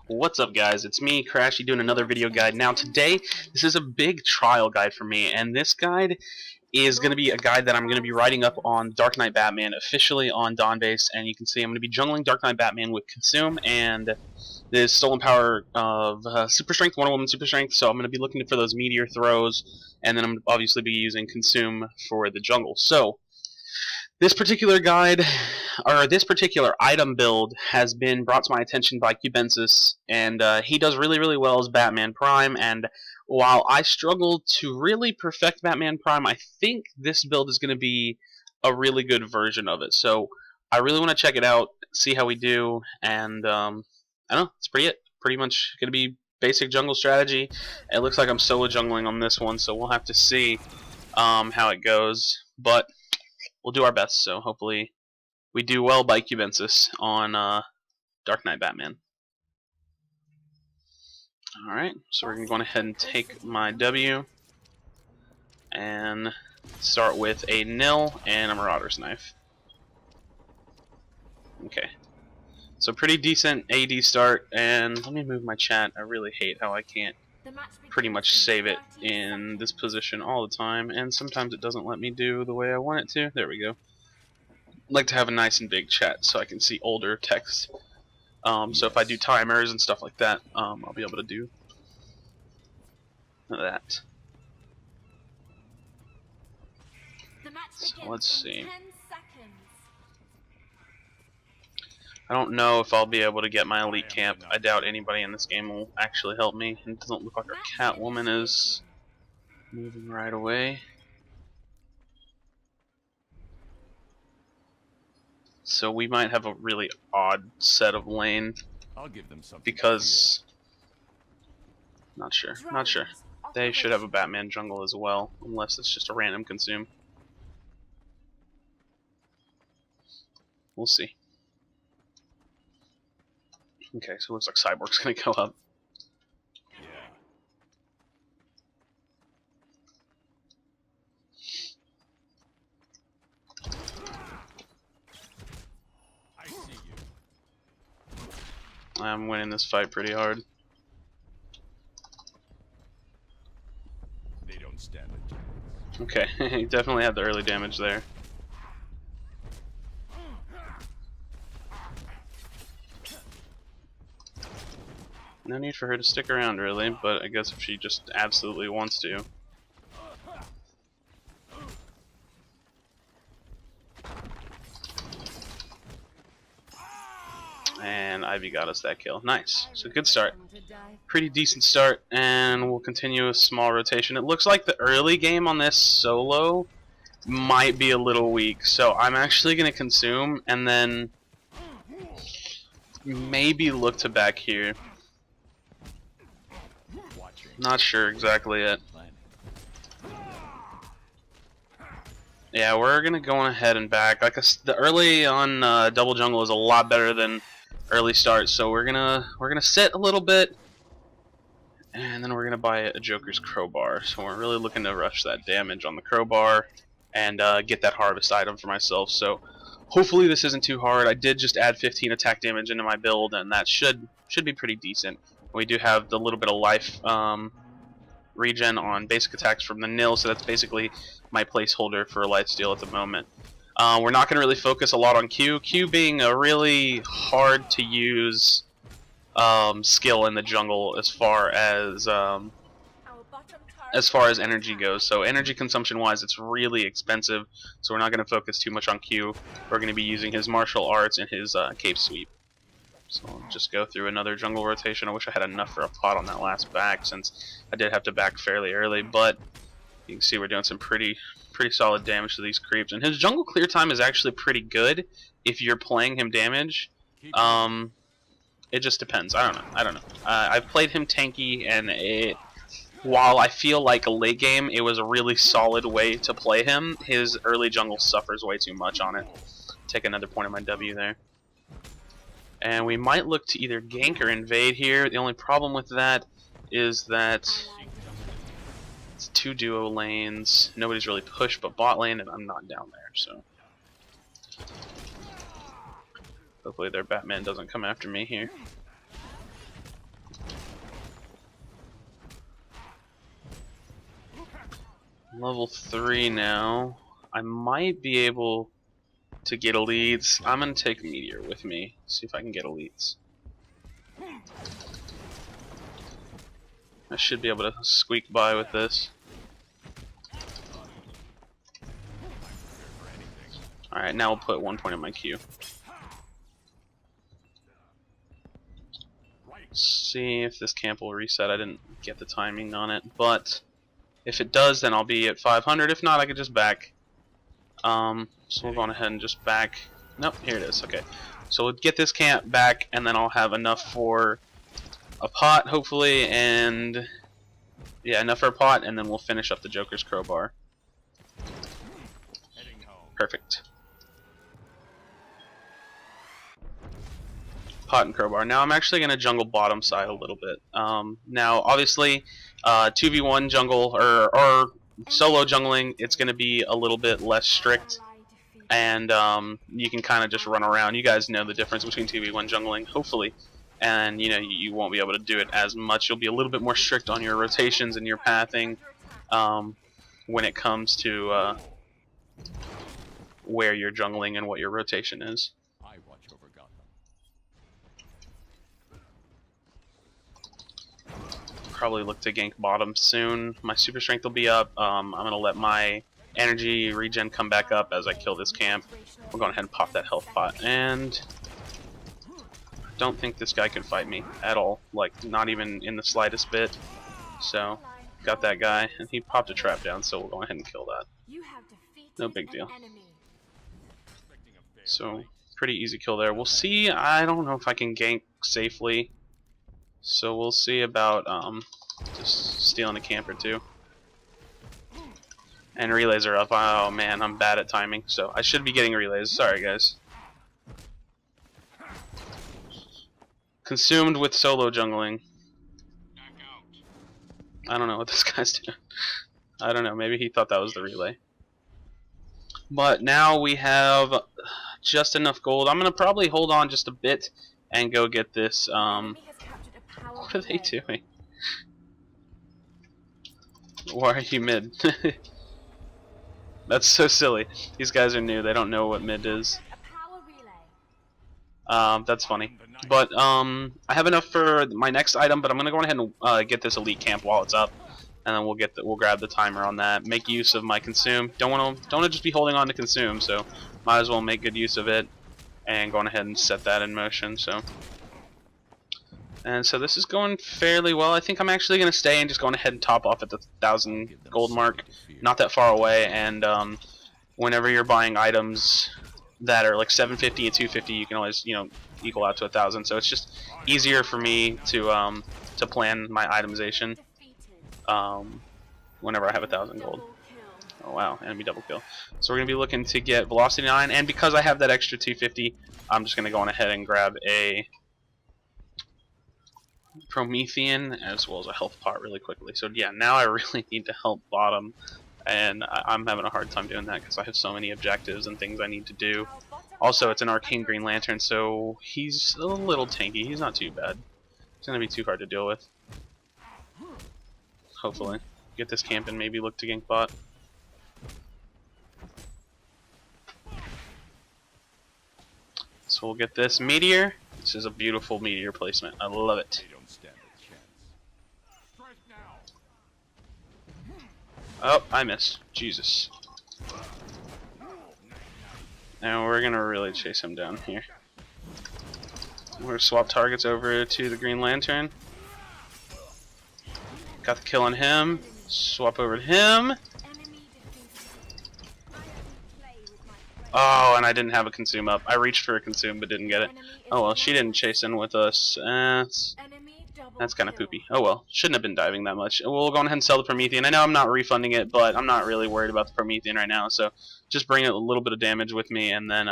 What's up, guys? It's me, Crashy, doing another video guide. Now today, this is a big trial guide for me, and this guide is going to be a guide that I'm going to be writing up on Dark Knight Batman officially on Dawnbase, and you can see I'm going to be jungling Dark Knight Batman with Consume and the stolen power of Super Strength, Wonder Woman Super Strength, so I'm going to be looking for those meteor throws, and then I'm going to obviously be using Consume for the jungle. So, this particular guide, or this particular item build, has been brought to my attention by Cubensis, and he does really well as Batman Prime, and while I struggle to really perfect Batman Prime, I think this build is going to be a really good version of it. So I really want to check it out, see how we do, and I don't know, that's pretty much going to be basic jungle strategy. It looks like I'm solo jungling on this one, so we'll have to see how it goes, but we'll do our best, so hopefully we do well by Cubensis on Dark Knight Batman. Alright, so we're going to go ahead and take my W and start with a nil and a Marauder's Knife. Okay, so pretty decent AD start, and let me move my chat. I really hate how I can't pretty much save it in this position all the time, and sometimes it doesn't let me do the way I want it to. There we go. I like to have a nice and big chat so I can see older text. So if I do timers and stuff like that, I'll be able to do that. So let's see. I don't know if I'll be able to get my elite camp. I doubt anybody in this game will actually help me. It doesn't look like our Catwoman is moving right away. So we might have a really odd set of lane. I'll give them something because not sure. They should have a Batman jungle as well, unless it's just a random Consume. We'll see. Okay, so it looks like Cyborg's gonna go up. Yeah. I see you. I'm winning this fight pretty hard. They don't stand a chance. Okay, he definitely had the early damage there. No need for her to stick around, really, but I guess if she just absolutely wants to. And Ivy got us that kill. Nice. So good start. Pretty decent start, and we'll continue a small rotation. It looks like the early game on this solo might be a little weak, so I'm actually going to Consume and then maybe look to back here. Not sure exactly yet. Yeah, we're gonna go ahead and back. Like the early on double jungle is a lot better than early start, so we're gonna sit a little bit, and then we're gonna buy a Joker's crowbar. So we're really looking to rush that damage on the crowbar and get that harvest item for myself. So hopefully this isn't too hard. I did just add 15 attack damage into my build, and that should be pretty decent. We do have the little bit of life regen on basic attacks from the nil, so that's basically my placeholder for lifesteal at the moment. We're not going to really focus a lot on Q. Q being a really hard to use skill in the jungle as far as energy goes. So energy consumption wise, it's really expensive. So we're not going to focus too much on Q. We're going to be using his martial arts and his cape sweep. So I'll just go through another jungle rotation. I wish I had enough for a pot on that last back, since I did have to back fairly early, but you can see we're doing some pretty solid damage to these creeps. And his jungle clear time is actually pretty good if you're playing him damage. It just depends. I don't know. I've played him tanky, and while I feel like a late game it was a really solid way to play him, his early jungle suffers way too much on it. Take another point of my W there. And we might look to either gank or invade here. The only problem with that is that it's two duo lanes. Nobody's really pushed but bot lane, and I'm not down there, so hopefully their Batman doesn't come after me here. level 3 now. I might be able to get elites. I'm gonna take Meteor with me. See if I can get elites. I should be able to squeak by with this. Alright, now we'll put 1 point in my queue. See if this camp will reset. I didn't get the timing on it, but if it does, then I'll be at 500. If not, I could just back. So we'll go on ahead and just back. Nope, here it is. Okay, so we'll get this camp back, and then I'll have enough for a pot, hopefully, and yeah, enough for a pot, and then we'll finish up the Joker's crowbar. Perfect. Pot and crowbar. Now I'm actually going to jungle bottom side a little bit. Now, obviously, 2v1 jungle or solo jungling, it's going to be a little bit less strict, and you can kind of just run around. You guys know the difference between 2v1 jungling, hopefully, and you won't be able to do it as much. You'll be a little bit more strict on your rotations and your pathing when it comes to where you're jungling and what your rotation is. I watch over Gotham. Probably look to gank bottom soon. My super strength will be up. I'm gonna let my energy regen come back up as I kill this camp. We're going ahead and pop that health pot, and I don't think this guy can fight me at all, like not even in the slightest bit. So got that guy, and he popped a trap down, so we'll go ahead and kill that. No big deal. So pretty easy kill there. We'll see. I don't know if I can gank safely, so we'll see about just stealing a camp or two. And relays are up. Oh man, I'm bad at timing, so I should be getting relays. Sorry guys. Consumed with solo jungling. I don't know what this guy's doing. I don't know, maybe he thought that was the relay. But now we have just enough gold. I'm gonna probably hold on just a bit and go get this. What are they doing? Why are you mid? That's so silly. These guys are new. They don't know what mid is. That's funny. But I have enough for my next item. But I'm gonna go ahead and get this elite camp while it's up, and then we'll grab the timer on that. Make use of my consume. Don't wanna just be holding on to consume. So might as well make good use of it and going ahead and set that in motion. And so this is going fairly well. I think I'm actually going to stay and just going ahead and top off at the 1,000 gold mark. Not that far away, and whenever you're buying items that are like 750 and 250, you can always equal out to 1,000. So it's just easier for me to plan my itemization whenever I have 1,000 gold. Oh wow, enemy double kill. So we're going to be looking to get velocity 9, and because I have that extra 250, I'm just going to go on ahead and grab a Promethean as well as a health pot really quickly. So yeah, now I really need to help bottom, and I'm having a hard time doing that because I have so many objectives and things I need to do. Also, it's an arcane green lantern, so he's a little tanky. He's not too bad. It's gonna be too hard to deal with. Hopefully get this camp and maybe look to gank bot. So we'll get this meteor. This is a beautiful meteor placement. I love it. They don't stand a chance. Strike now. Oh, I missed. Jesus. Now we're gonna really chase him down here. We're gonna swap targets over to the Green Lantern. Got the kill on him. Swap over to him. Oh, and I didn't have a consume up. I reached for a consume but didn't get it. Oh well, she didn't chase in with us. That's kind of poopy. Oh well, shouldn't have been diving that much. We'll go ahead and sell the Promethean. I know I'm not refunding it, but I'm not really worried about the Promethean right now. So just bring a little bit of damage with me, and then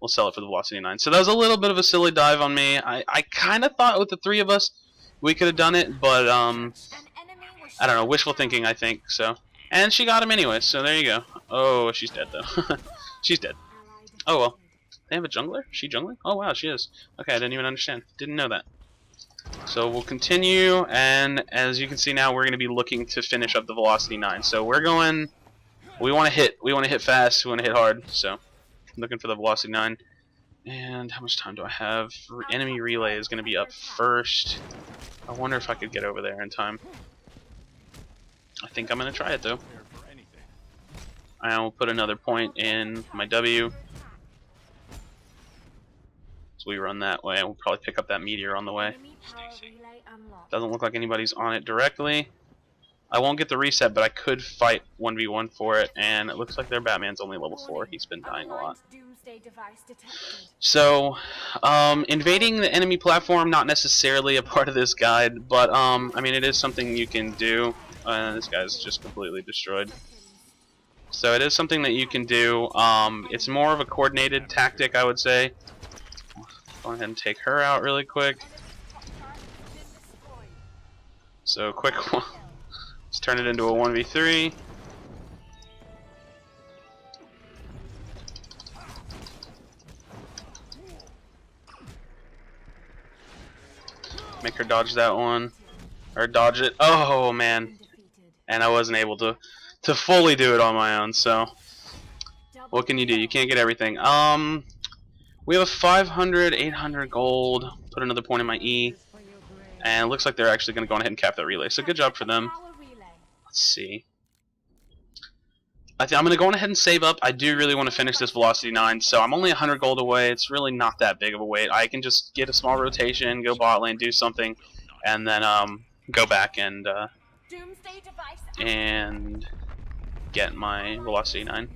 we'll sell it for the velocity 9. So that was a little bit of a silly dive on me. I kind of thought with the 3 of us we could have done it, but I don't know, wishful thinking I think. So, and she got him anyway. So there you go. Oh, she's dead though. She's dead. Oh well. They have a jungler? She jungling? Oh wow, she is. Okay, I didn't even understand. Didn't know that. So we'll continue, and as you can see now, we're going to be looking to finish up the velocity 9. So we're going. We want to hit. We want to hit fast. We want to hit hard. So looking for the velocity 9. And how much time do I have? Enemy relay is going to be up first. I wonder if I could get over there in time. I think I'm going to try it though. I'll put another point in my W. So we run that way. We'll probably pick up that meteor on the way. Doesn't look like anybody's on it directly. I won't get the reset, but I could fight 1v1 for it, and it looks like their Batman's only level 4. He's been dying a lot. So, invading the enemy platform, not necessarily a part of this guide, but, I mean, it is something you can do. This guy's just completely destroyed. So it is something that you can do. It's more of a coordinated tactic, I would say. Go ahead and take her out really quick. So, quick one. Let's turn it into a 1v3. Make her dodge that one. Or dodge it. Oh, man. And I wasn't able to fully do it on my own, so what can you do? You can't get everything. We have a 500, 800 gold. Put another point in my E. And it looks like they're actually going to go ahead and cap that relay. So good job for them. Let's see. I'm going to go ahead and save up. I do really want to finish this velocity 9, so I'm only 100 gold away. It's really not that big of a wait. I can just get a small rotation, go bot lane, do something, and then go back and get my velocity 9.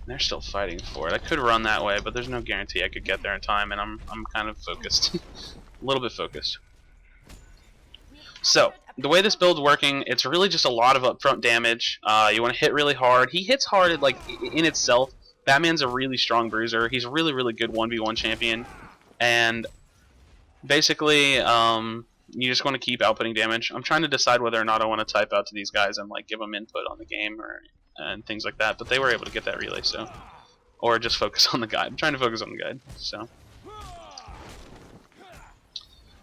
They're still fighting for it. I could run that way, but there's no guarantee I could get there in time, and I'm kind of focused. A little bit focused. So, the way this build's working, it's really just a lot of upfront damage. You want to hit really hard. He hits hard, like, in itself. Batman's a really strong bruiser. He's a really, really good 1v1 champion. And basically, you just want to keep outputting damage. I'm trying to decide whether or not I want to type out to these guys and like give them input on the game and things like that. But they were able to get that relay, so, or just focus on the guide. I'm trying to focus on the guide. So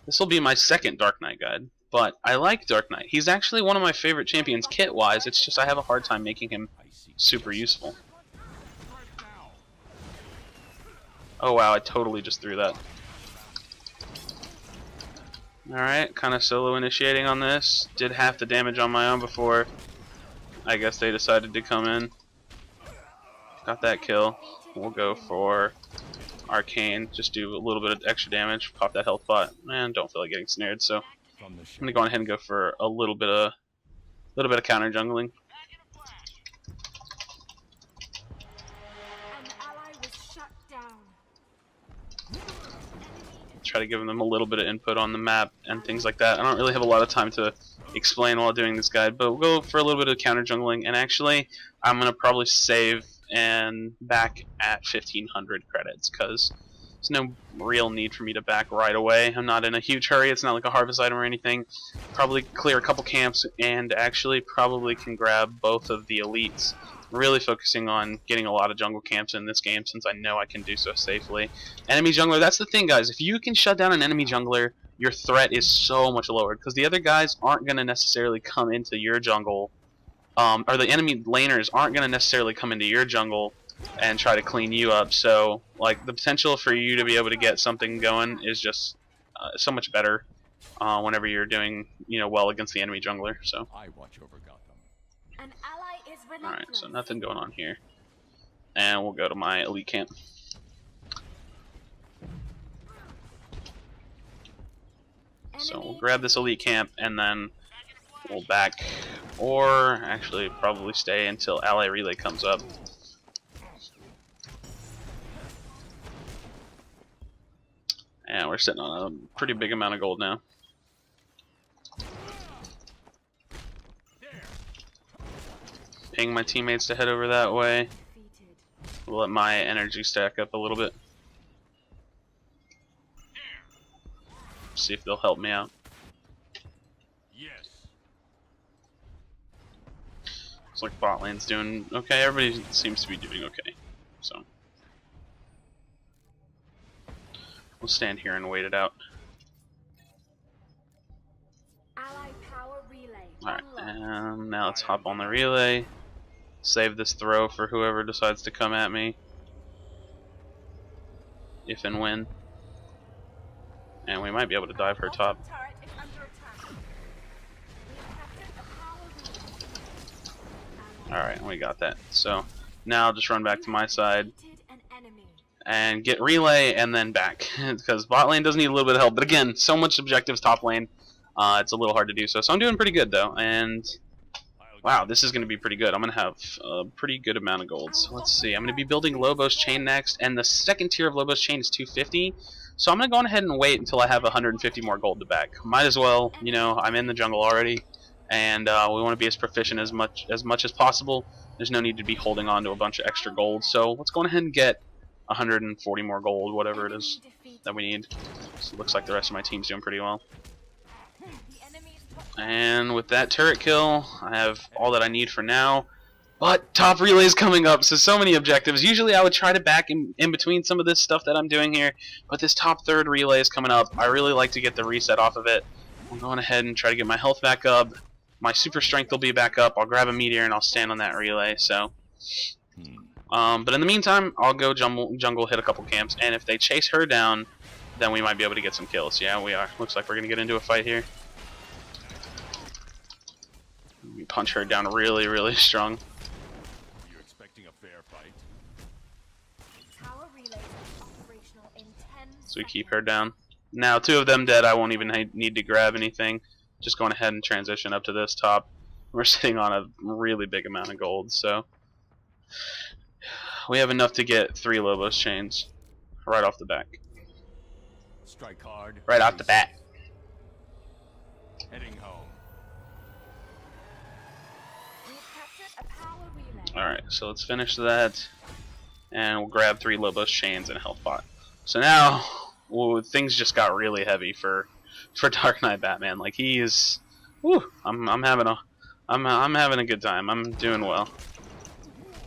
this will be my second Dark Knight guide, but I like Dark Knight. He's actually one of my favorite champions kit-wise. It's just I have a hard time making him super useful. Oh wow! I totally just threw that. Alright, kind of solo initiating on this. Did half the damage on my own before I guess they decided to come in. Got that kill. We'll go for Arcane. Just do a little bit of extra damage. Pop that health pot. And don't feel like getting snared, so I'm gonna go ahead and go for a little bit of counter jungling. Try to give them a little bit of input on the map and things like that. I don't really have a lot of time to explain while doing this guide, but we'll go for a little bit of counter jungling. And actually, I'm gonna probably save and back at 1500 credits because there's no real need for me to back right away. I'm not in a huge hurry. It's not like a harvest item or anything. Probably clear a couple camps and actually probably can grab both of the elites. Really focusing on getting a lot of jungle camps in this game since I know I can do so safely. Enemy jungler, that's the thing, guys. If you can shut down an enemy jungler, your threat is so much lowered because the other guys aren't going to necessarily come into your jungle, or the enemy laners aren't going to necessarily come into your jungle and try to clean you up. So, like, the potential for you to be able to get something going is just so much better whenever you're doing, well against the enemy jungler. So. I watch over Gotham. An ally is Alright, so nothing going on here. And we'll go to my elite camp. So we'll grab this elite camp and then we'll back, or actually probably stay until ally relay comes up. And we're sitting on a pretty big amount of gold now. Ping my teammates to head over that way. We'll let my energy stack up a little bit. See if they'll help me out. Yes. Looks like bot lane's doing okay. Everybody seems to be doing okay. So we'll stand here and wait it out. Alright, and now let's hop on the relay. Save this throw for whoever decides to come at me. If and when. And we might be able to dive her top. Turret is under attack. We have captured a power Alright, we got that. So now I'll just run back to my side defeated an enemy. and get relay and then back. Because bot lane does need a little bit of help. But again, so much objectives top lane. It's a little hard to do so. So I'm doing pretty good though. And wow, this is going to be pretty good. I'm going to have a pretty good amount of gold. So let's see. I'm going to be building Lobo's Chain next. And the second tier of Lobo's Chain is 250. So I'm going to go ahead and wait until I have 150 more gold to back. Might as well, you know, I'm in the jungle already. And we want to be as proficient as much as possible. There's no need to be holding on to a bunch of extra gold. So let's go ahead and get 140 more gold, whatever it is that we need. So it looks like the rest of my team's doing pretty well. And with that turret kill, I have all that I need for now. But top relay is coming up, so many objectives. Usually I would try to back in between some of this stuff that I'm doing here, but this top third relay is coming up. I really like to get the reset off of it. I'm going ahead and try to get my health back up. My super strength will be back up. I'll grab a meteor and I'll stand on that relay. So, but in the meantime, I'll go jungle, hit a couple camps, and if they chase her down, then we might be able to get some kills. Yeah, we are. Looks like we're gonna get into a fight here. We punch her down really, really strong. You expecting a fair fight? Tower relays are operational in 10 So we keep her down. Now, two of them dead. I won't even need to grab anything. Just going ahead and transition up to this top. We're sitting on a really big amount of gold, so we have enough to get 3 Lobo's chains right off the back. Strike hard. Right off the bat. Heading home. We have captured a power relay. Alright, so let's finish that. And we'll grab 3 Lobo's chains and a health pot. So now, things just got really heavy for Dark Knight Batman. Like he's, I'm having a good time. I'm doing well.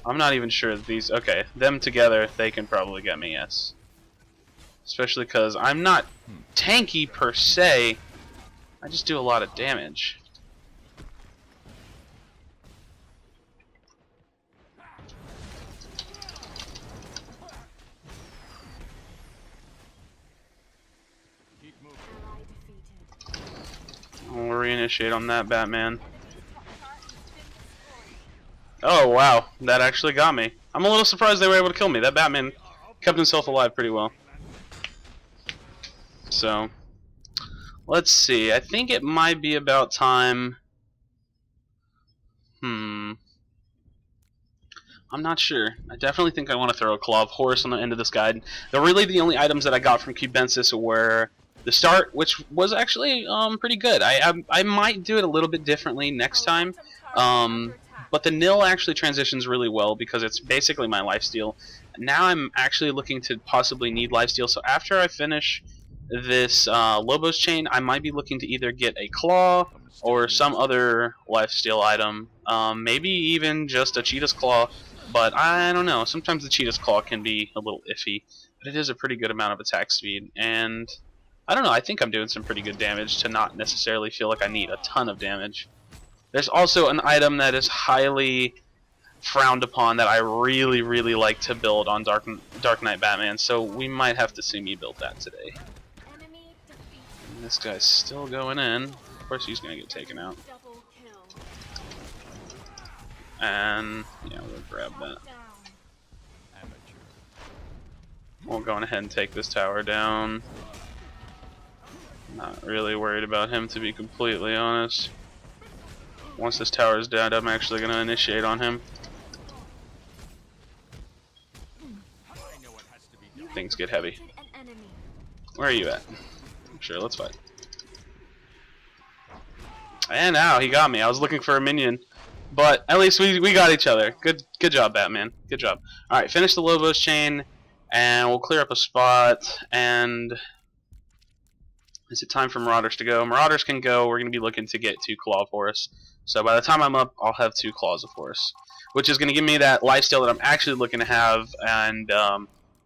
I'm not even sure that these. Okay, them together, they can probably get me. Yes, especially because I'm not tanky per se. I just do a lot of damage. We'll reinitiate on that Batman. Oh wow, that actually got me. I'm a little surprised they were able to kill me. That Batman kept himself alive pretty well. So, let's see. I think it might be about time. I'm not sure. I definitely think I want to throw a Claw of Horus on the end of this guide. Really, the only items that I got from cubensis were the start, which was actually pretty good. I might do it a little bit differently next time. But the nil actually transitions really well because it's basically my lifesteal. Now I'm actually looking to possibly need lifesteal. So after I finish this Lobo's Chain, I might be looking to either get a Claw or some other lifesteal item. Maybe even just a Cheetah's Claw. But I don't know. Sometimes the Cheetah's Claw can be a little iffy. But it is a pretty good amount of attack speed. And I don't know, I think I'm doing some pretty good damage to not necessarily feel like I need a ton of damage. There's also an item that is highly frowned upon that I really, really like to build on Dark Knight Batman, so we might have to see me build that today. And this guy's still going in. Of course he's going to get taken out. And, yeah, we'll grab that. We'll go ahead and take this tower down. Not really worried about him, to be completely honest. Once this tower is down, I'm actually going to initiate on him. Things get heavy. Where are you at? Sure, let's fight. And now he got me. I was looking for a minion, but at least we got each other. Good job, Batman. Good job. All right, finish the Lobo's Chain, and we'll clear up a spot. And is it time for Marauders to go? Marauders can go. We're going to be looking to get 2 Claw of Horus. So by the time I'm up, I'll have 2 Claws of Horus, which is going to give me that lifesteal that I'm actually looking to have. And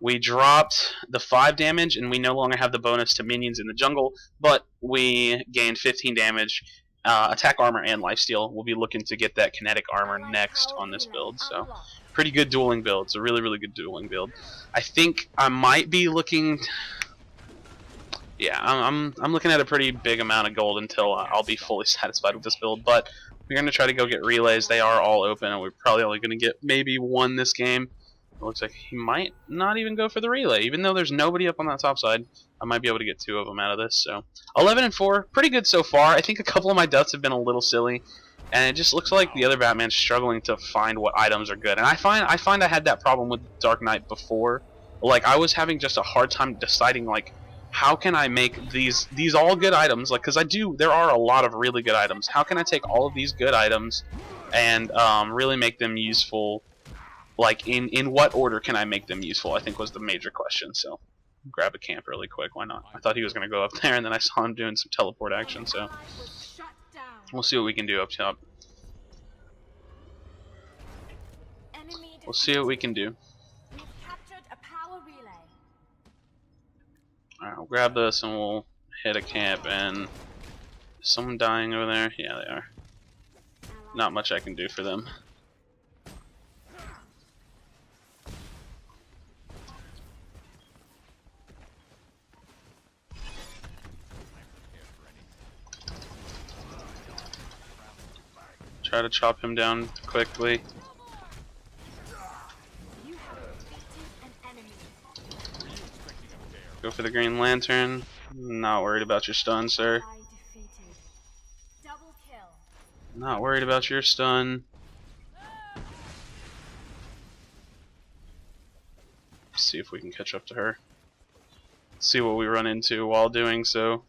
we dropped the 5 damage, and we no longer have the bonus to minions in the jungle, but we gained 15 damage attack armor and lifesteal. We'll be looking to get that kinetic armor next on this build. So pretty good dueling build. It's a really, really good dueling build. I think I might be looking. Yeah, I'm looking at a pretty big amount of gold until I'll be fully satisfied with this build. But we're gonna try to go get relays. They are all open, and we're probably only gonna get maybe one this game. It looks like he might not even go for the relay, even though there's nobody up on that top side. I might be able to get 2 of them out of this. So 11 and 4, pretty good so far. I think a couple of my deaths have been a little silly, and it just looks like the other Batman's struggling to find what items are good. And I find I had that problem with Dark Knight before. Like, I was having just a hard time deciding, like, how can I make these all good items? Like, because there are a lot of really good items. How can I take all of these good items and really make them useful? Like, in what order can I make them useful? I think was the major question. So, grab a camp really quick. Why not? I thought he was going to go up there, and then I saw him doing some teleport action. So, we'll see what we can do up top. We'll see what we can do. Alright, I'll grab this and we'll hit a camp. And is someone dying over there? Yeah, they are. Not much I can do for them. Try to chop him down quickly. Go for the Green Lantern. Not worried about your stun, sir. Not worried about your stun. See if we can catch up to her. See what we run into while doing so.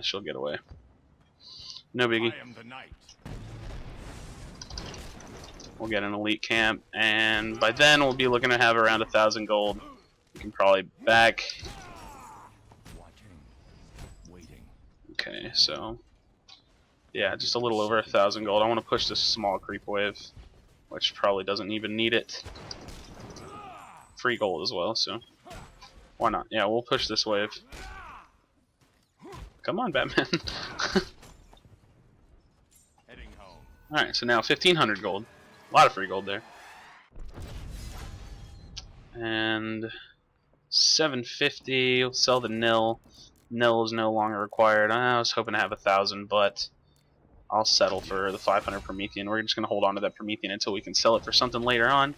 She'll get away. No biggie. We'll get an elite camp, and by then we'll be looking to have around 1,000 gold. We can probably back. Okay, so yeah, just a little over 1,000 gold. I want to push this small creep wave, which probably doesn't even need it. Free gold as well, so why not? Yeah, we'll push this wave. Come on, Batman. Alright, so now 1,500 gold. A lot of free gold there. And 750, we'll sell the nil. Nil is no longer required. I was hoping to have 1,000, but I'll settle for the 500 Promethean. We're just going to hold on to that Promethean until we can sell it for something later on.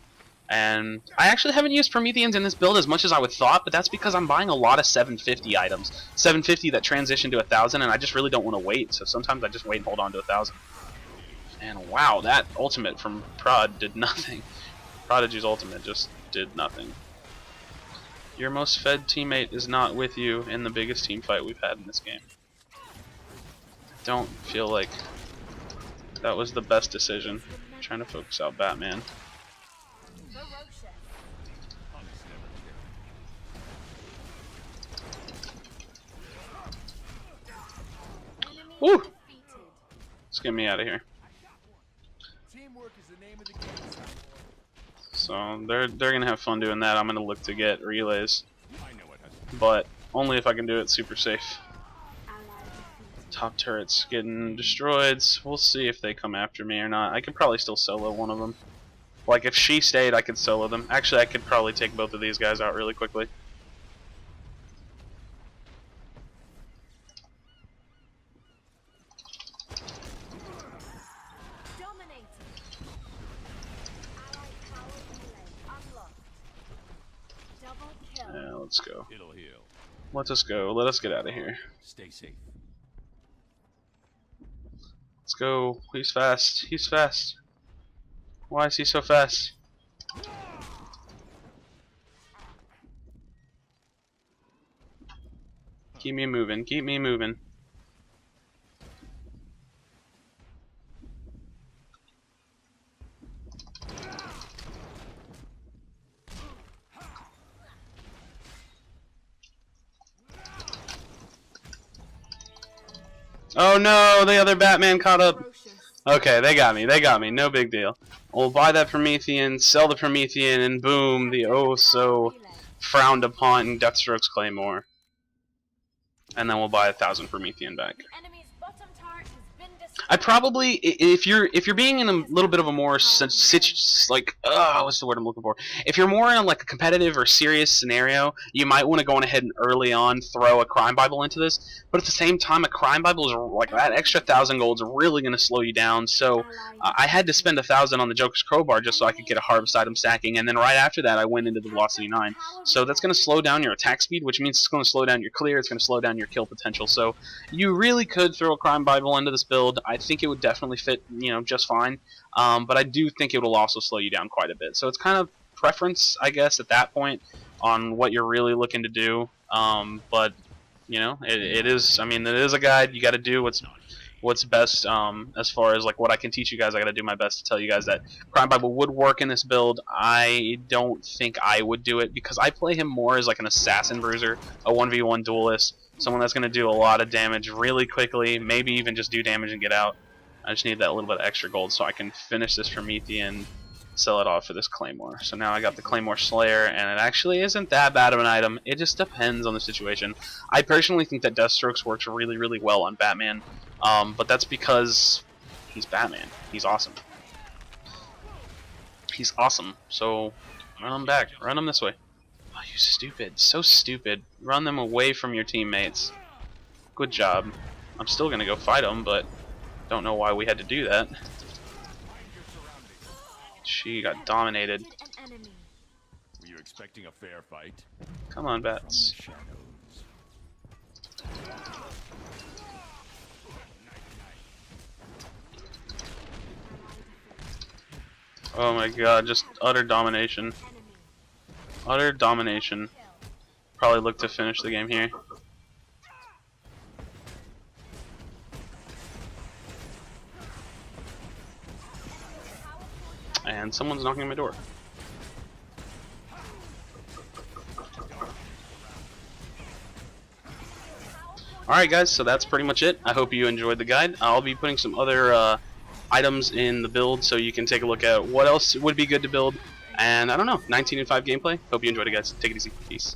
And I actually haven't used Prometheans in this build as much as I would thought, but that's because I'm buying a lot of 750 items. 750 that transition to 1,000, and I just really don't want to wait, so sometimes I just wait and hold on to 1,000. And wow, that ultimate from Prod did nothing. Prodigy's ultimate just did nothing. Your most fed teammate is not with you in the biggest team fight we've had in this game. Don't feel like that was the best decision. I'm trying to focus out Batman. Woo! Let's get me out of here. So they're gonna have fun doing that. I'm gonna look to get relays, but only if I can do it super safe. Top turret's getting destroyed. So we'll see if they come after me or not. I could probably still solo one of them. Like if she stayed, I could solo them. Actually, I could probably take both of these guys out really quickly. Yeah, let's go. Let us go. Let us get out of here. Stay safe. Let's go. He's fast. He's fast. Why is he so fast? Keep me moving. Keep me moving. Oh no, the other Batman caught up. Okay, they got me. They got me. No big deal. We'll buy that Promethean, sell the Promethean, and boom, the oh so frowned upon Deathstroke's Claymore. and then we'll buy 1,000 Promethean back. The enemy's bottom turret has been destroyed. I probably, if you're being in a little bit of a more what's the word I'm looking for? If you're more in like a competitive or serious scenario, you might want to go on ahead and early on throw a crime Bible into this. But at the same time, a crime Bible is like that extra 1,000 gold is really going to slow you down. So I had to spend 1,000 on the Joker's Crowbar just so I could get a harvest item stacking, and then right after that I went into the Velocity 9. So that's going to slow down your attack speed, which means it's going to slow down your clear. It's going to slow down your kill potential. So you really could throw a crime Bible into this build. I think it would definitely fit, just fine. But I do think it will also slow you down quite a bit. So it's kind of preference, I guess, at that point on what you're really looking to do. But it is. I mean, it is a guide. You got to do what's best. As far as like what I can teach you guys, I got to do my best to tell you guys that Crime Bible would work in this build. I don't think I would do it because I play him more as like an assassin bruiser, a 1v1 duelist. Someone that's going to do a lot of damage really quickly, maybe even just do damage and get out. I just need that little bit of extra gold so I can finish this Promethean, sell it off for this Claymore. So now I got the Claymore Slayer, and it actually isn't that bad of an item. It just depends on the situation. I personally think that Deathstrokes works really, really well on Batman, but that's because he's Batman. He's awesome. He's awesome. So run him back. Run him this way. Oh, you stupid. So stupid. Run them away from your teammates. Good job. I'm still going to go fight them, but don't know why we had to do that. She got dominated. An enemy. Were you expecting a fair fight? Come on, bats. Shadows. Oh my god, just utter domination. Utter domination. Probably look to finish the game here. And someone's knocking on my door. Alright guys, so that's pretty much it. I hope you enjoyed the guide. I'll be putting some other items in the build so you can take a look at what else would be good to build. And I don't know, 19 and 5 gameplay. Hope you enjoyed it guys. Take it easy. Peace.